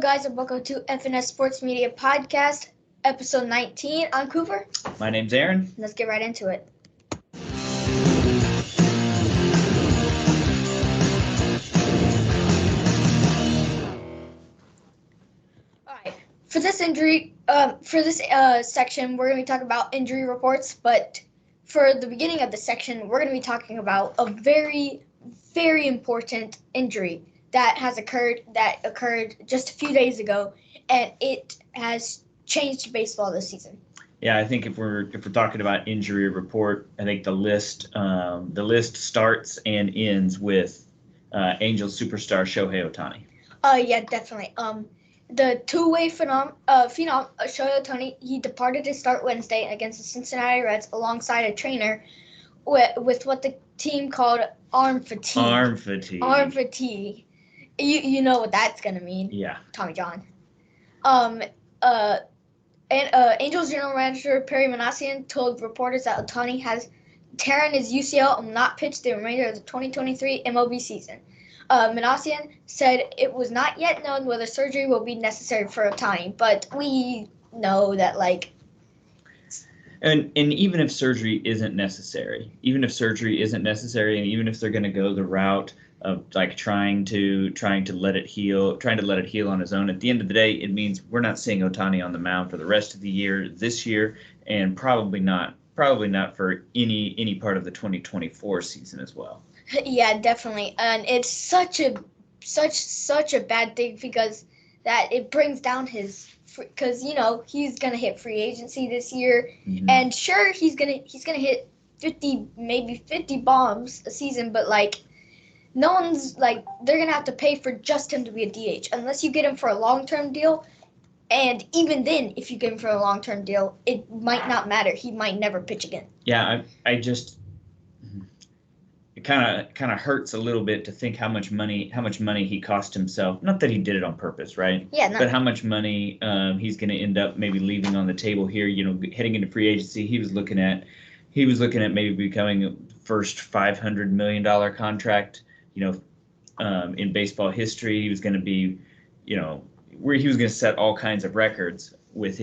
guys, and welcome to FNS Sports Media Podcast, episode 19. I'm Cooper. My name's Aaron. Let's get right into it. All right. For this section, we're going to be talking about injury reports. But for the beginning of the section, we're going to be talking about a very, very important injury that occurred just a few days ago, and it has changed baseball this season. Yeah, I think if we're talking about injury report, I think the list starts and ends with Angels superstar Shohei Ohtani. Yeah, definitely. The two-way phenom Shohei Ohtani, he departed to start Wednesday against the Cincinnati Reds alongside a trainer with what the team called arm fatigue. Arm fatigue. Arm fatigue. You know what that's gonna mean. Yeah. Tommy John. Angels general manager Perry Minasian told reporters that Ohtani has tearing his UCL and will not pitch the remainder of the 2023 MLB season. Minasian said it was not yet known whether surgery will be necessary for Ohtani, but we know that And even if surgery isn't necessary, and even if they're going to go the route of like trying to let it heal on his own, at the end of the day, it means we're not seeing Ohtani on the mound for the rest of the year this year, and probably not for any part of the 2024 season as well. Yeah, definitely, and it's such a bad thing because that it brings down his. Because he's gonna hit free agency this year, and sure he's gonna hit 50 bombs a season, but no one's they're gonna have to pay for just him to be a DH unless you get him for a long-term deal, and even then, if you get him for a long-term deal, it might not matter. He might never pitch again. Yeah, it kind of hurts a little bit to think how much money he cost himself. Not that he did it on purpose, right? Yeah. No. But how much money he's going to end up maybe leaving on the table here. Heading into free agency, he was looking at maybe becoming a first $500 million contract. In baseball history, he was going to be, where he was going to set all kinds of records with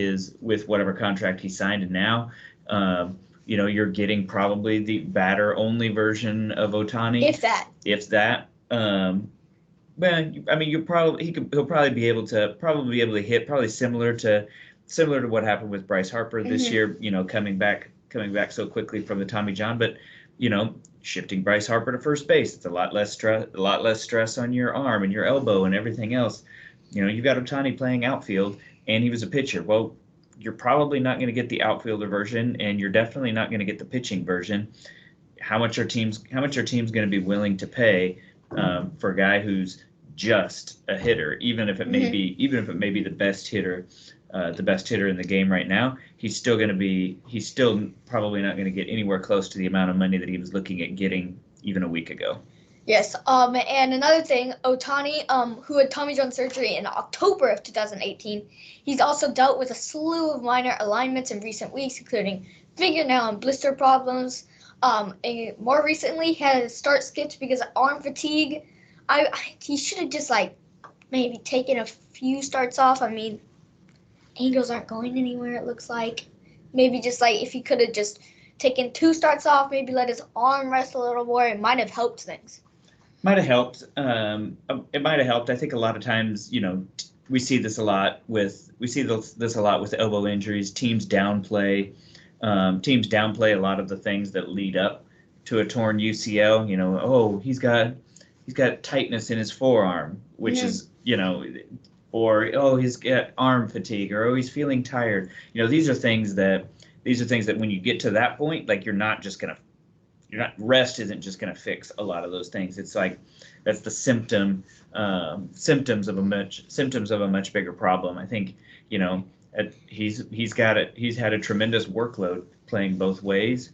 whatever contract he signed, and now. You're getting probably the batter-only version of Ohtani. If that. Well, I mean, he'll probably be able to hit probably similar to what happened with Bryce Harper this year. Coming back so quickly from the Tommy John, but shifting Bryce Harper to first base, it's a lot less stress on your arm and your elbow and everything else. You've got Ohtani playing outfield, and he was a pitcher. Well, you're probably not going to get the outfielder version, and you're definitely not going to get the pitching version. How much are teams going to be willing to pay for a guy who's just a hitter, even if it may be the best hitter in the game right now? He's still probably not going to get anywhere close to the amount of money that he was looking at getting even a week ago. Yes, and another thing, Ohtani, who had Tommy John surgery in October of 2018, he's also dealt with a slew of minor alignments in recent weeks, including fingernail and blister problems. And more recently, he had his start skipped because of arm fatigue. He should have just maybe taken a few starts off. I mean, Angels aren't going anywhere, it looks like. Maybe just if he could have just taken 2 starts off, maybe let his arm rest a little more, it might have helped things. Might have helped. It might have helped. I think a lot of times, we see this a lot with elbow injuries. Teams downplay a lot of the things that lead up to a torn UCL. He's got tightness in his forearm, which is or he's got arm fatigue, or he's feeling tired. These are things that when you get to that point, rest isn't just going to fix a lot of those things. It's that's the symptoms of a much bigger problem. I think he's had a tremendous workload playing both ways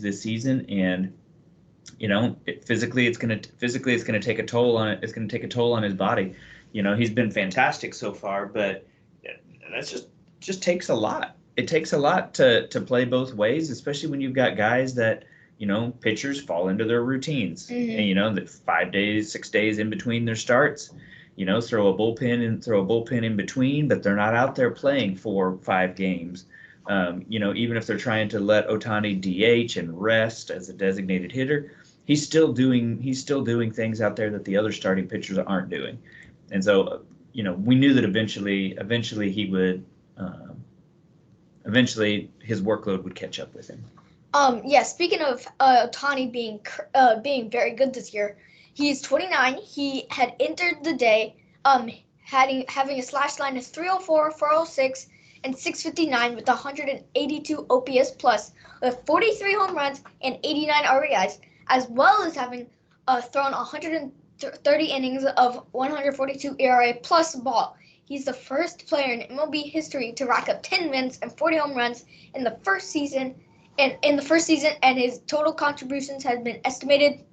this season, and physically it's going to take a toll on it. It's going to take a toll on his body. He's been fantastic so far, but that's just takes a lot. It takes a lot to play both ways, especially when you've got guys that, pitchers fall into their routines. And, that 5 days, 6 days in between their starts, throw a bullpen in between, but they're not out there playing 4 or 5 games. Even if they're trying to let Ohtani DH and rest as a designated hitter, he's still doing things out there that the other starting pitchers aren't doing. And so, we knew that eventually he would, eventually his workload would catch up with him. Yeah, speaking of Ohtani being very good this year, he's 29. He had entered the day having a slash line of 304, 406, and 659 with 182 OPS plus, with 43 home runs and 89 RBIs, as well as having thrown 130 innings of 142 ERA plus ball. He's the first player in MLB history to rack up 10 wins and 40 home runs in the first season. And his total contributions has been estimated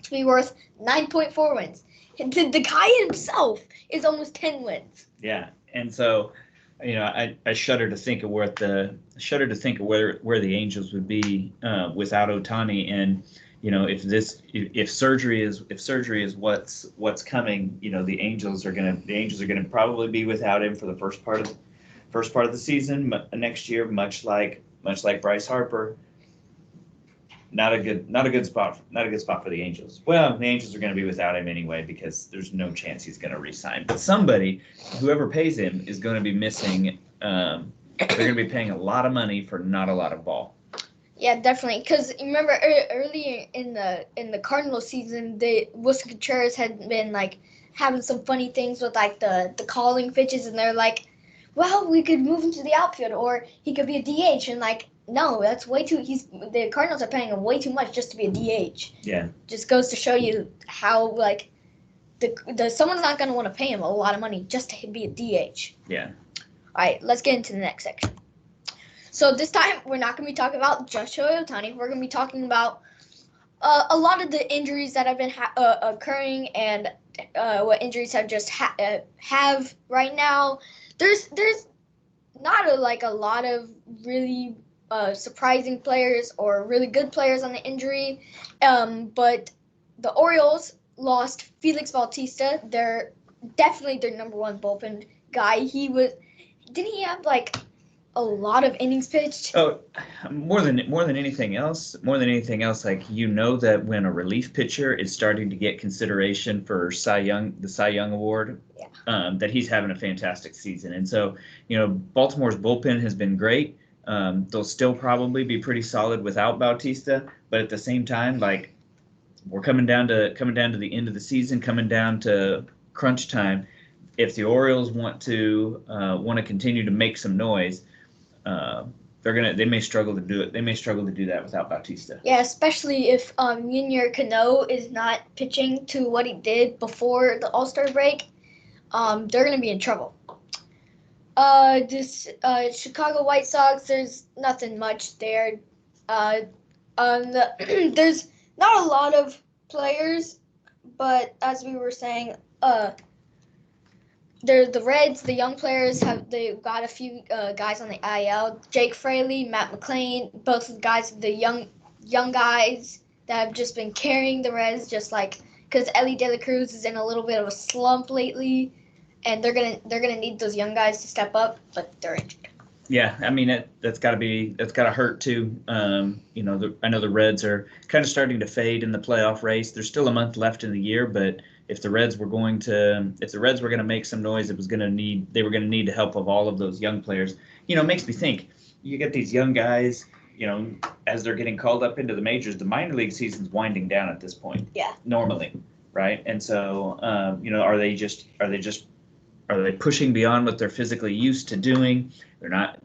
to be worth 9.4 wins. The guy himself is almost 10 wins. Yeah, and so, I shudder to think of where the Angels would be without Ohtani, and if surgery is what's coming, the Angels are gonna probably be without him for the first part of the season next year, much like Bryce Harper. Not a good spot for the Angels. Well, the Angels are going to be without him anyway because there's no chance he's going to re-sign. But whoever pays him, is going to be missing. They're going to be paying a lot of money for not a lot of ball. Yeah, definitely. Because remember earlier in the Cardinals season, Wilson Contreras had been having some funny things with the calling pitches, and they're like, well, we could move him to the outfield, or he could be a DH, and no, that's way too. The Cardinals are paying him way too much just to be a DH. Yeah, just goes to show you how someone's not going to want to pay him a lot of money just to be a DH. Yeah. All right, let's get into the next section. So this time we're not going to be talking about just Shohei Ohtani. We're going to be talking about a lot of the injuries that have been occurring and what injuries have just have right now. There's not a lot of really surprising players or really good players on the injury, but the Orioles lost Felix Bautista. They're definitely their number one bullpen guy. Didn't he have a lot of innings pitched? Oh, more than anything else, that when a relief pitcher is starting to get consideration for the Cy Young Award, yeah. That he's having a fantastic season. And so, Baltimore's bullpen has been great. They'll still probably be pretty solid without Bautista, but at the same time, we're coming down to the end of the season, coming down to crunch time. If the Orioles want to continue to make some noise, they may struggle to do it. They may struggle to do that without Bautista. Yeah, especially if Yunior Cano is not pitching to what he did before the All-Star break. They're going to be in trouble. Chicago White Sox, there's nothing much there. There's not a lot of players, but as we were saying, the Reds, the young players they've got a few guys on the IL. Jake Fraley, Matt McClain, both of the guys, the young guys that have just been carrying the Reds, just because Ellie De La Cruz is in a little bit of a slump lately. And they're gonna need those young guys to step up, but they're injured. Yeah, I mean that's gotta hurt too. I know the Reds are kind of starting to fade in the playoff race. There's still a month left in the year, but if the Reds were going to make some noise, they were gonna need the help of all of those young players. It makes me think. You get these young guys, as they're getting called up into the majors. The minor league season's winding down at this point. Yeah. Normally, right? And so, are they pushing beyond what they're physically used to doing? They're not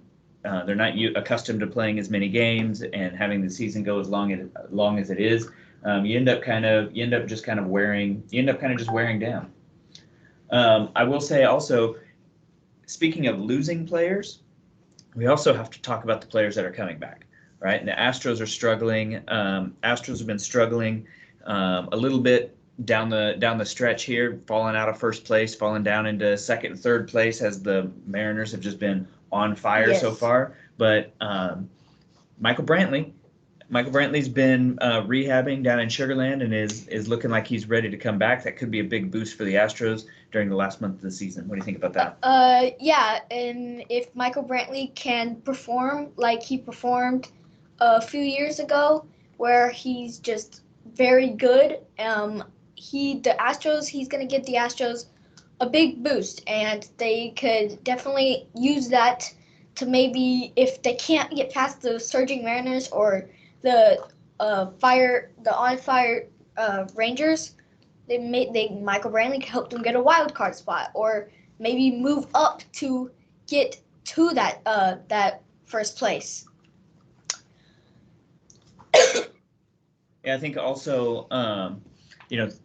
accustomed to playing as many games and having the season go as long as it is. You end up just wearing down. I will say also, speaking of losing players, we also have to talk about the players that are coming back, right? And the Astros are struggling. Astros have been struggling a little bit down the stretch here, falling out of first place, falling down into second and third place as the Mariners have just been on fire so far. But Michael Brantley Michael Brantley's been rehabbing down in Sugar Land and is looking like he's ready to come back. That could be a big boost for the Astros during the last month of the season. What do you think about that? Yeah, and if Michael Brantley can perform like he performed a few years ago, where he's just very good, he's gonna give the Astros a big boost, and they could definitely use that to maybe, if they can't get past the surging Mariners or the on fire Rangers, Michael Brantley could help them get a wild card spot, or maybe move up to get to that first place. Yeah, I think also,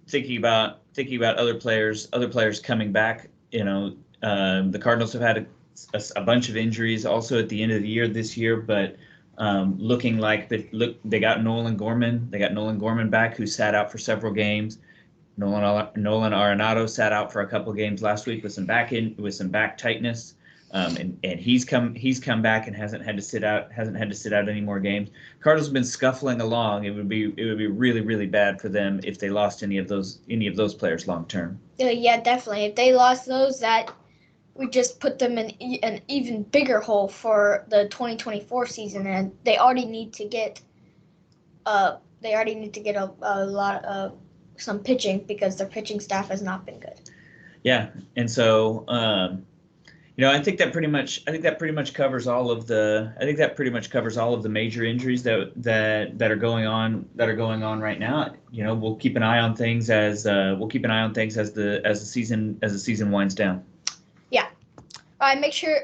thinking about other players coming back. The Cardinals have had a bunch of injuries also at the end of the year this year, but looking like they got Nolan Gorman. They got Nolan Gorman back, who sat out for several games. Nolan Arenado sat out for a couple games last week with some back tightness. And he's come back and hasn't had to sit out any more games. Cardinals have been scuffling along. It would be really, really bad for them if they lost any of those players long term. Yeah, definitely. If they lost those, that would just put them in an even bigger hole for the 2024 season, and they already need to get a lot of some pitching, because their pitching staff has not been good. Yeah, and so I think that pretty much covers all of the major injuries that are going on right now. We'll keep an eye on things as the season winds down. Yeah. All right. Make sure.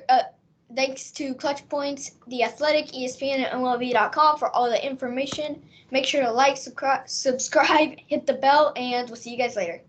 Thanks to Clutch Points, The Athletic, ESPN, and MLB.com for all the information. Make sure to like, subscribe, hit the bell, and we'll see you guys later.